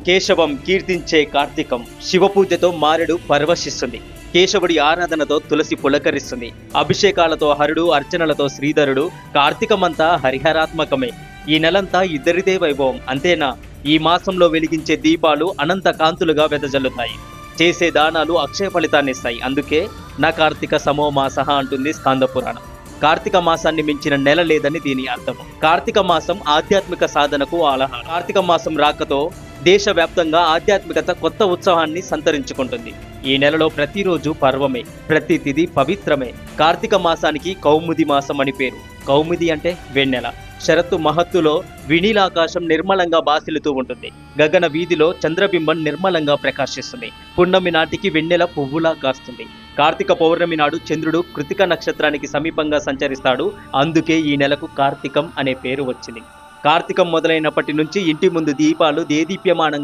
కేశవం కీర్తించే కార్తీకం శివపూజతో మారెడు పరవశిస్తుంది. కేశవుడి ఆరాధనతో తులసి పులకరిస్తుంది. అభిషేకాలతో హరుడు, అర్చనలతో శ్రీధరుడు. కార్తీకమంతా హరిహరాత్మకమే. ఈ నెలంతా ఇద్దరిదే వైభవం. అంతేనా, ఈ మాసంలో వెలిగించే దీపాలు అనంత కాంతులుగా వెదజల్లుతాయి. చేసే దానాలు అక్షయ ఫలితాన్నిస్తాయి. అందుకే నా కార్తీక సమో మాసః అంటుంది స్కాంద పురాణం. కార్తీక మాసాన్ని మించిన నెల లేదని దీని అర్థం. కార్తీక మాసం ఆధ్యాత్మిక సాధనకు ఆలహన. కార్తీక మాసం రాకతో దేశవ్యాప్తంగా ఆధ్యాత్మికత కొత్త ఉత్సాహాన్ని సంతరించుకుంటుంది. ఈ నెలలో ప్రతిరోజు పర్వమే, ప్రతి తిథి పవిత్రమే. కార్తీక మాసానికి కౌముది మాసం అని పేరు. కౌముది అంటే వెన్నెల. శరత్తు మహత్తులో వినీలాకాశం నిర్మలంగా బాసిల్లుతూ ఉంటుంది. గగన వీధిలో చంద్రబింబం నిర్మలంగా ప్రకాశిస్తుంది. పున్నమి నాటికి వెన్నెల పువ్వులా కాస్తుంది. కార్తీక పౌర్ణమి నాడు చంద్రుడు కృతిక నక్షత్రానికి సమీపంగా సంచరిస్తాడు. అందుకే ఈ నెలకు కార్తీకం అనే పేరు వచ్చింది. కార్తీకం మొదలైనప్పటి నుంచి ఇంటి ముందు దీపాలు దేదీప్యమానంగా